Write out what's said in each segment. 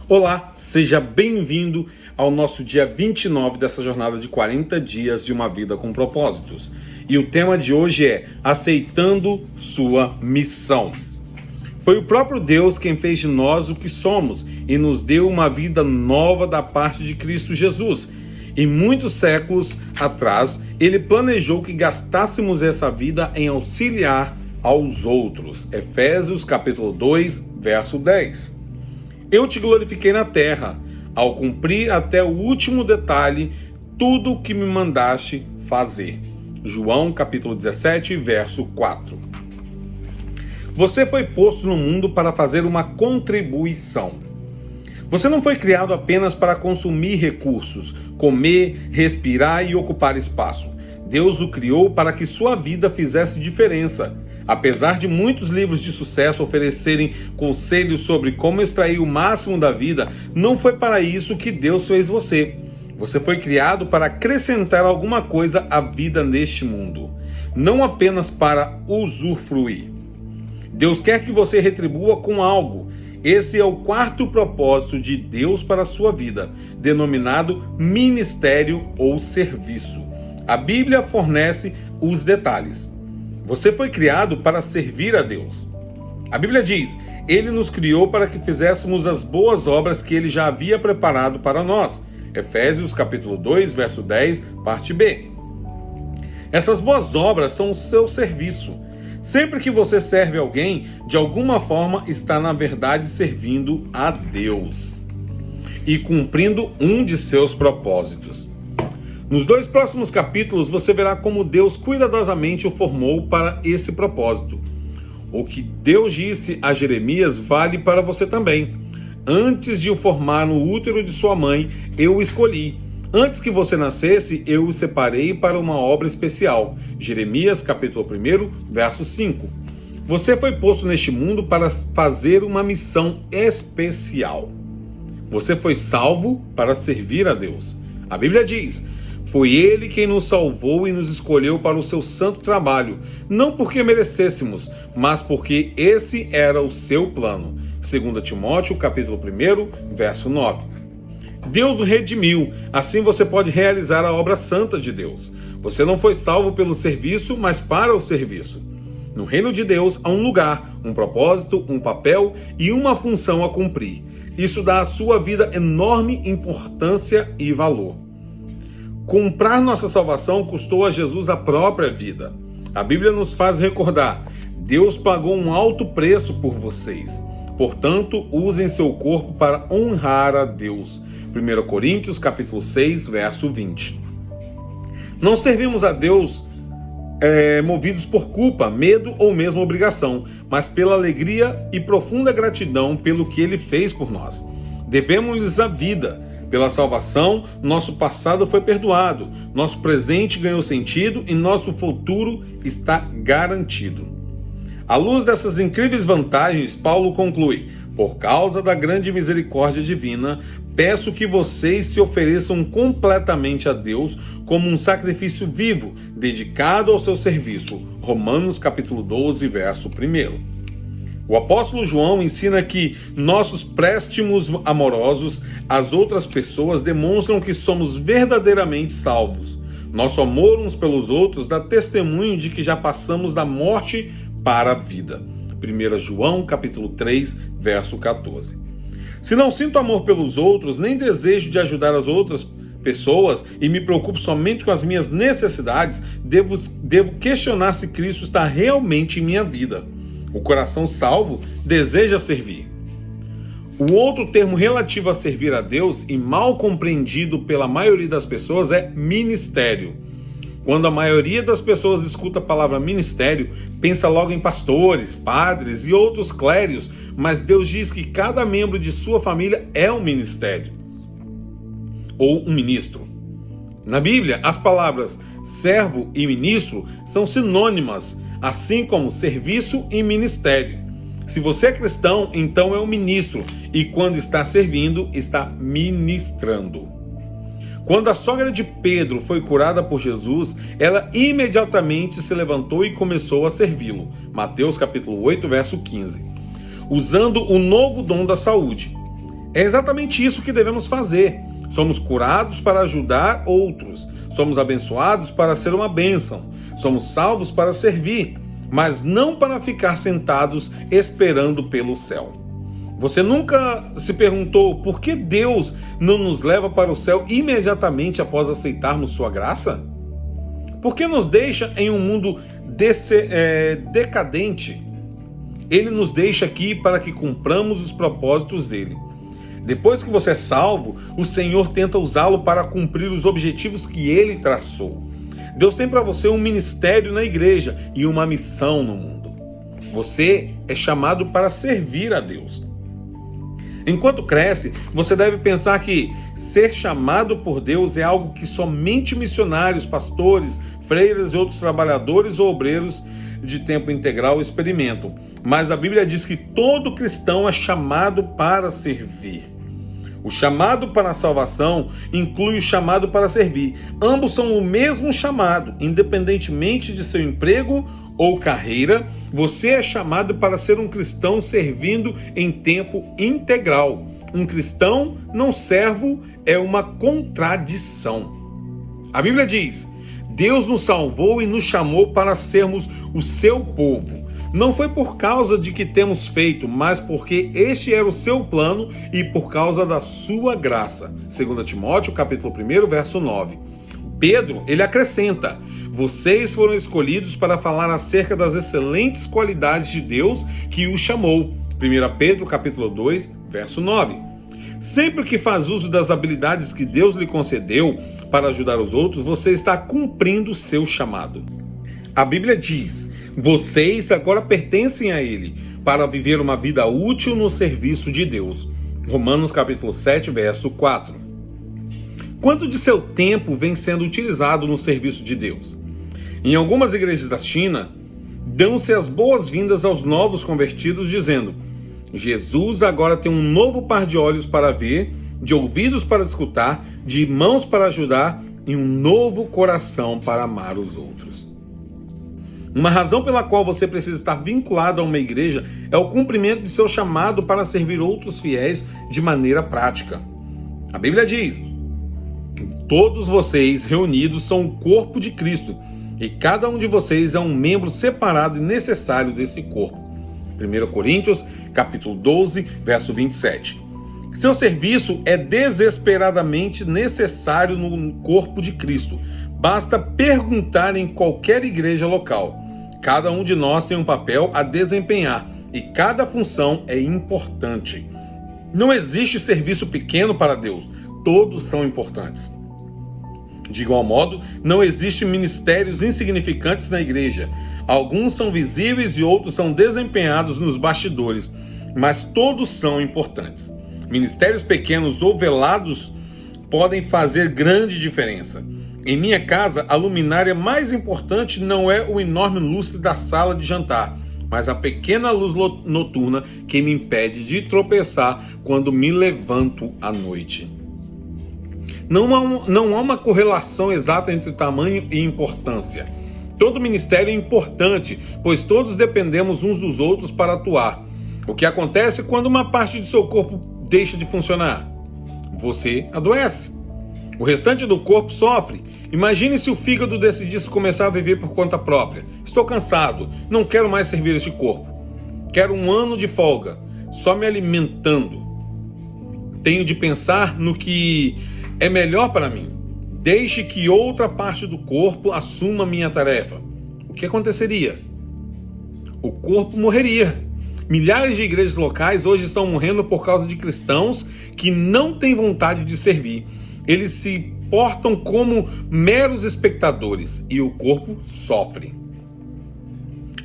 Olá, seja bem-vindo ao nosso dia 29 dessa jornada de 40 dias de uma vida com propósitos. E o tema de hoje é aceitando sua missão. Foi o próprio Deus quem fez de nós o que somos e nos deu uma vida nova da parte de Cristo Jesus. E muitos séculos atrás, ele planejou que gastássemos essa vida em auxiliar aos outros. Efésios capítulo 2, verso 10. Eu te glorifiquei na terra, ao cumprir até o último detalhe tudo o que me mandaste fazer. João capítulo 17, verso 4. Você foi posto no mundo para fazer uma contribuição. Você não foi criado apenas para consumir recursos, comer, respirar e ocupar espaço. Deus o criou para que sua vida fizesse diferença. Apesar de muitos livros de sucesso oferecerem conselhos sobre como extrair o máximo da vida, não foi para isso que Deus fez você. Você foi criado para acrescentar alguma coisa à vida neste mundo, não apenas para usufruir. Deus quer que você retribua com algo. Esse é o quarto propósito de Deus para a sua vida, denominado ministério ou serviço. A Bíblia fornece os detalhes. Você foi criado para servir a Deus. A Bíblia diz: Ele nos criou para que fizéssemos as boas obras que Ele já havia preparado para nós. Efésios capítulo 2, verso 10, parte B. Essas boas obras são o seu serviço. Sempre que você serve alguém, de alguma forma está na verdade servindo a Deus e cumprindo um de seus propósitos. Nos dois próximos capítulos você verá como Deus cuidadosamente o formou para esse propósito. O que Deus disse a Jeremias vale para você também. Antes de o formar no útero de sua mãe, eu o escolhi. Antes que você nascesse, eu o separei para uma obra especial. Jeremias capítulo 1, verso 5. Você foi posto neste mundo para fazer uma missão especial. Você foi salvo para servir a Deus. A Bíblia diz: foi Ele quem nos salvou e nos escolheu para o seu santo trabalho, não porque merecêssemos, mas porque esse era o seu plano. 2 Timóteo, capítulo 1, verso 9. Deus o redimiu, assim você pode realizar a obra santa de Deus. Você não foi salvo pelo serviço, mas para o serviço. No reino de Deus há um lugar, um propósito, um papel e uma função a cumprir. Isso dá à sua vida enorme importância e valor. Comprar nossa salvação custou a Jesus a própria vida. A Bíblia nos faz recordar: Deus pagou um alto preço por vocês. Portanto, usem seu corpo para honrar a Deus. 1 Coríntios capítulo 6, verso 20. Não servimos a Deus movidos por culpa, medo ou mesmo obrigação, mas pela alegria e profunda gratidão pelo que Ele fez por nós. Devemos-lhes a vida. Pela salvação, nosso passado foi perdoado, nosso presente ganhou sentido e nosso futuro está garantido. À luz dessas incríveis vantagens, Paulo conclui: por causa da grande misericórdia divina, peço que vocês se ofereçam completamente a Deus como um sacrifício vivo, dedicado ao seu serviço. Romanos capítulo 12, verso 1. O apóstolo João ensina que nossos préstimos amorosos às outras pessoas demonstram que somos verdadeiramente salvos. Nosso amor uns pelos outros dá testemunho de que já passamos da morte para a vida. 1 João capítulo 3, verso 14. Se não sinto amor pelos outros, nem desejo de ajudar as outras pessoas e me preocupo somente com as minhas necessidades, devo questionar se Cristo está realmente em minha vida. O coração salvo deseja servir. O outro termo relativo a servir a Deus e mal compreendido pela maioria das pessoas é ministério. Quando a maioria das pessoas escuta a palavra ministério, pensa logo em pastores, padres e outros clérigos, mas Deus diz que cada membro de sua família é um ministério ou um ministro. Na Bíblia, as palavras servo e ministro são sinônimas, assim como serviço e ministério. Se você é cristão, então é um ministro, e quando está servindo, está ministrando. Quando a sogra de Pedro foi curada por Jesus, ela imediatamente se levantou e começou a servi-lo. Mateus capítulo 8, verso 15. Usando o novo dom da saúde. É exatamente isso que devemos fazer. Somos curados para ajudar outros. Somos abençoados para ser uma bênção. Somos salvos para servir, mas não para ficar sentados esperando pelo céu. Você nunca se perguntou por que Deus não nos leva para o céu imediatamente após aceitarmos sua graça? Por que nos deixa em um mundo decadente? Ele nos deixa aqui para que cumpramos os propósitos dele. Depois que você é salvo, o Senhor tenta usá-lo para cumprir os objetivos que ele traçou. Deus tem para você um ministério na igreja e uma missão no mundo. Você é chamado para servir a Deus. Enquanto cresce, você deve pensar que ser chamado por Deus é algo que somente missionários, pastores, freiras e outros trabalhadores ou obreiros de tempo integral experimentam. Mas a Bíblia diz que todo cristão é chamado para servir. O chamado para a salvação inclui o chamado para servir. Ambos são o mesmo chamado, independentemente de seu emprego ou carreira. Você é chamado para ser um cristão servindo em tempo integral. Um cristão não servo é uma contradição. A Bíblia diz: Deus nos salvou e nos chamou para sermos o seu povo. Não foi por causa de que temos feito, mas porque este era o seu plano e por causa da sua graça. 2 Timóteo, capítulo 1, verso 9. Pedro, ele acrescenta: vocês foram escolhidos para falar acerca das excelentes qualidades de Deus que os chamou. 1 Pedro, capítulo 2, verso 9. Sempre que faz uso das habilidades que Deus lhe concedeu para ajudar os outros, você está cumprindo o seu chamado. A Bíblia diz: vocês agora pertencem a Ele para viver uma vida útil no serviço de Deus. Romanos capítulo 7, verso 4. Quanto de seu tempo vem sendo utilizado no serviço de Deus? Em algumas igrejas da China, dão-se as boas-vindas aos novos convertidos dizendo: Jesus agora tem um novo par de olhos para ver, de ouvidos para escutar, de mãos para ajudar e um novo coração para amar os outros. Uma razão pela qual você precisa estar vinculado a uma igreja é o cumprimento de seu chamado para servir outros fiéis de maneira prática. A Bíblia diz: todos vocês reunidos são o corpo de Cristo e cada um de vocês é um membro separado e necessário desse corpo. 1 Coríntios, capítulo 12, verso 27. Seu serviço é desesperadamente necessário no corpo de Cristo. Basta perguntar em qualquer igreja local. Cada um de nós tem um papel a desempenhar e cada função é importante. Não existe serviço pequeno para Deus, todos são importantes. De igual modo, não existem ministérios insignificantes na igreja. Alguns são visíveis e outros são desempenhados nos bastidores, mas todos são importantes. Ministérios pequenos ou velados podem fazer grande diferença. Em minha casa, a luminária mais importante não é o enorme lustre da sala de jantar, mas a pequena luz noturna que me impede de tropeçar quando me levanto à noite. Não há uma correlação exata entre tamanho e importância. Todo ministério é importante, pois todos dependemos uns dos outros para atuar. O que acontece quando uma parte de seu corpo deixa de funcionar? Você adoece. O restante do corpo sofre. Imagine se o fígado decidisse começar a viver por conta própria. Estou cansado, não quero mais servir este corpo. Quero um ano de folga, só me alimentando. Tenho de pensar no que é melhor para mim. Deixe que outra parte do corpo assuma minha tarefa. O que aconteceria? O corpo morreria. Milhares de igrejas locais hoje estão morrendo por causa de cristãos que não têm vontade de servir. Eles se portam como meros espectadores e o corpo sofre.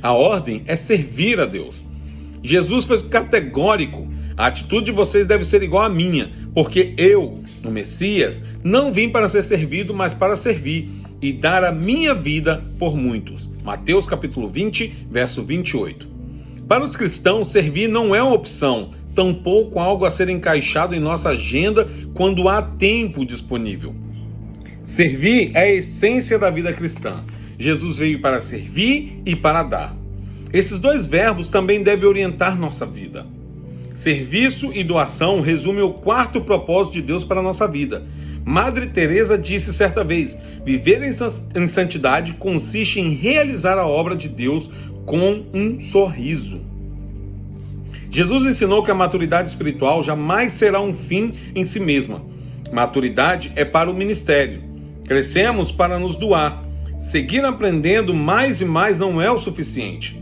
A ordem é servir a Deus. Jesus foi categórico: a atitude de vocês deve ser igual à minha, porque eu, o Messias, não vim para ser servido, mas para servir e dar a minha vida por muitos. Mateus capítulo 20, verso 28. Para os cristãos, servir não é uma opção, tampouco algo a ser encaixado em nossa agenda quando há tempo disponível. Servir é a essência da vida cristã. Jesus veio para servir e para dar. Esses dois verbos também devem orientar nossa vida. Serviço e doação resume o quarto propósito de Deus para a nossa vida. Madre Teresa disse certa vez: viver em santidade consiste em realizar a obra de Deus com um sorriso. Jesus ensinou que a maturidade espiritual jamais será um fim em si mesma. Maturidade é para o ministério. Crescemos para nos doar. Seguir aprendendo mais e mais não é o suficiente.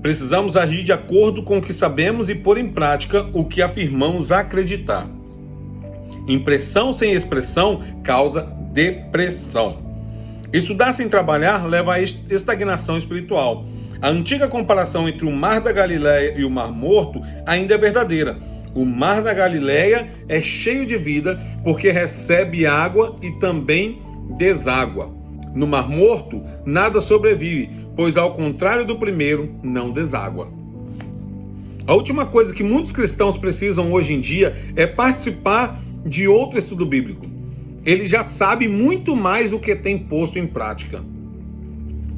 Precisamos agir de acordo com o que sabemos e pôr em prática o que afirmamos acreditar. Impressão sem expressão causa depressão. Estudar sem trabalhar leva à estagnação espiritual. A antiga comparação entre o Mar da Galileia e o Mar Morto ainda é verdadeira. O Mar da Galileia é cheio de vida porque recebe água e também deságua. No Mar Morto, nada sobrevive, pois ao contrário do primeiro, não deságua. A última coisa que muitos cristãos precisam hoje em dia é participar de outro estudo bíblico. Ele já sabe muito mais do que tem posto em prática.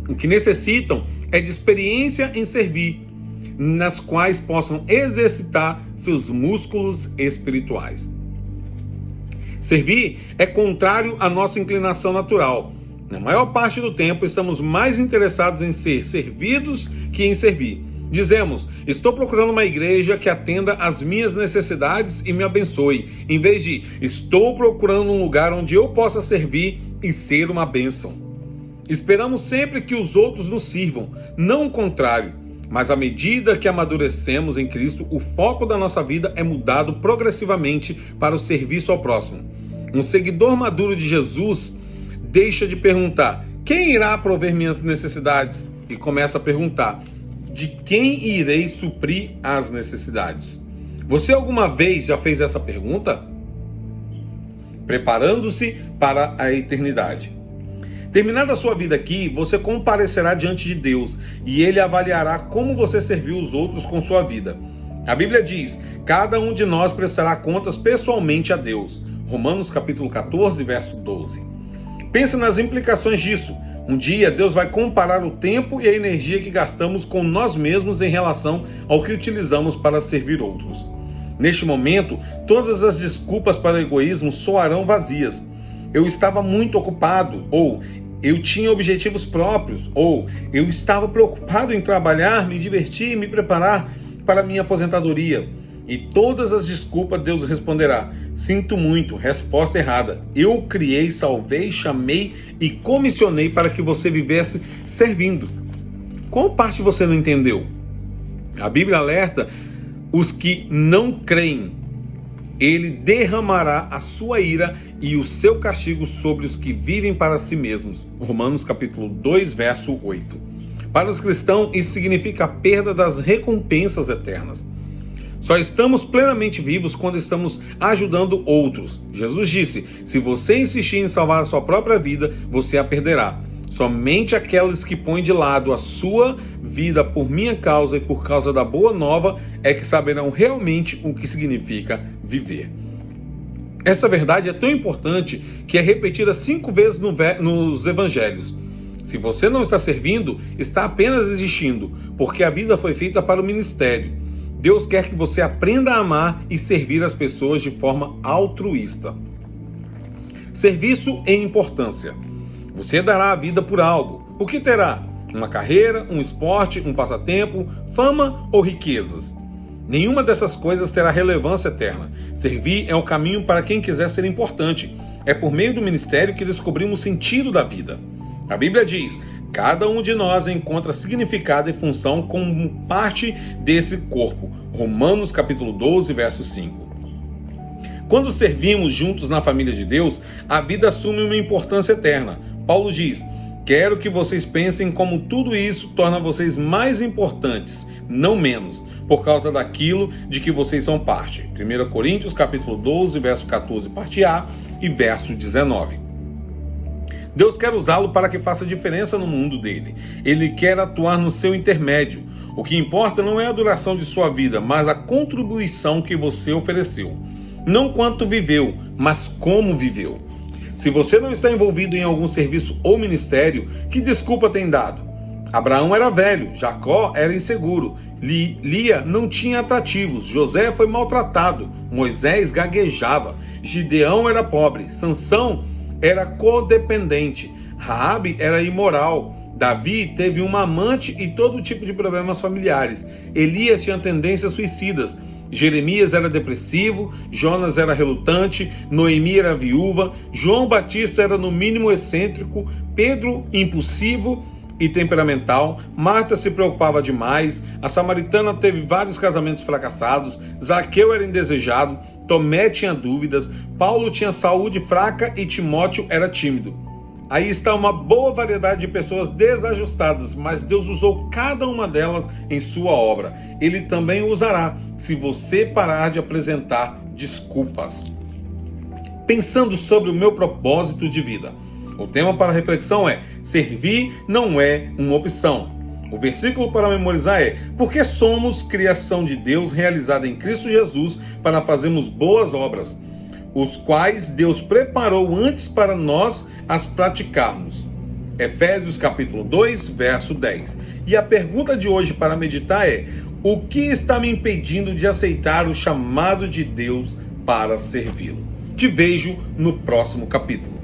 O que necessitam é de experiência em servir, nas quais possam exercitar seus músculos espirituais. Servir é contrário à nossa inclinação natural. Na maior parte do tempo, estamos mais interessados em ser servidos que em servir. Dizemos: estou procurando uma igreja que atenda às minhas necessidades e me abençoe, em vez de estou procurando um lugar onde eu possa servir e ser uma bênção. Esperamos sempre que os outros nos sirvam, não o contrário. Mas à medida que amadurecemos em Cristo, o foco da nossa vida é mudado progressivamente para o serviço ao próximo. Um seguidor maduro de Jesus deixa de perguntar: quem irá prover minhas necessidades? E começa a perguntar: de quem irei suprir as necessidades? Você alguma vez já fez essa pergunta? Preparando-se para a eternidade. Terminada a sua vida aqui, você comparecerá diante de Deus e Ele avaliará como você serviu os outros com sua vida. A Bíblia diz: cada um de nós prestará contas pessoalmente a Deus. Romanos capítulo 14, verso 12. Pense nas implicações disso. Um dia Deus vai comparar o tempo e a energia que gastamos com nós mesmos em relação ao que utilizamos para servir outros. Neste momento, todas as desculpas para o egoísmo soarão vazias. Eu estava muito ocupado, ou eu tinha objetivos próprios, ou eu estava preocupado em trabalhar, me divertir e me preparar para a minha aposentadoria. E todas as desculpas Deus responderá: sinto muito, resposta errada. Eu criei, salvei, chamei e comissionei para que você vivesse servindo. Qual parte você não entendeu? A Bíblia alerta os que não creem. Ele derramará a sua ira e o seu castigo sobre os que vivem para si mesmos. Romanos capítulo 2, verso 8. Para os cristãos, isso significa a perda das recompensas eternas. Só estamos plenamente vivos quando estamos ajudando outros. Jesus disse: se você insistir em salvar a sua própria vida, você a perderá. Somente aqueles que põem de lado a sua vida por minha causa e por causa da boa nova é que saberão realmente o que significa viver. Essa verdade é tão importante que é repetida 5 vezes nos evangelhos. Se você não está servindo, está apenas existindo, porque a vida foi feita para o ministério. Deus quer que você aprenda a amar e servir as pessoas de forma altruísta. Serviço e importância. Você dará a vida por algo. O que terá? Uma carreira, um esporte, um passatempo, fama ou riquezas? Nenhuma dessas coisas terá relevância eterna. Servir é o caminho para quem quiser ser importante. É por meio do ministério que descobrimos o sentido da vida. A Bíblia diz: cada um de nós encontra significado e função como parte desse corpo. Romanos capítulo 12, verso 5. Quando servimos juntos na família de Deus, a vida assume uma importância eterna. Paulo diz: quero que vocês pensem como tudo isso torna vocês mais importantes, não menos, por causa daquilo de que vocês são parte. 1 Coríntios capítulo 12, verso 14, parte A e verso 19. Deus quer usá-lo para que faça diferença no mundo dele. Ele quer atuar no seu intermédio. O que importa não é a duração de sua vida, mas a contribuição que você ofereceu. Não quanto viveu, mas como viveu. Se você não está envolvido em algum serviço ou ministério, que desculpa tem dado? Abraão era velho, Jacó era inseguro, Lia não tinha atrativos, José foi maltratado, Moisés gaguejava, Gideão era pobre, Sansão era codependente, Raabe era imoral, Davi teve uma amante e todo tipo de problemas familiares, Elias tinha tendências suicidas, Jeremias era depressivo, Jonas era relutante, Noemi era viúva, João Batista era no mínimo excêntrico, Pedro impulsivo e temperamental, Marta se preocupava demais, a samaritana teve vários casamentos fracassados, Zaqueu era indesejado, Tomé tinha dúvidas, Paulo tinha saúde fraca e Timóteo era tímido. Aí está uma boa variedade de pessoas desajustadas, mas Deus usou cada uma delas em sua obra. Ele também usará, se você parar de apresentar desculpas. Pensando sobre o meu propósito de vida. O tema para reflexão é: servir não é uma opção. O versículo para memorizar é: porque somos criação de Deus realizada em Cristo Jesus para fazermos boas obras, os quais Deus preparou antes para nós as praticarmos. Efésios capítulo 2, verso 10. E a pergunta de hoje para meditar é: o que está me impedindo de aceitar o chamado de Deus para servi-lo? Te vejo no próximo capítulo.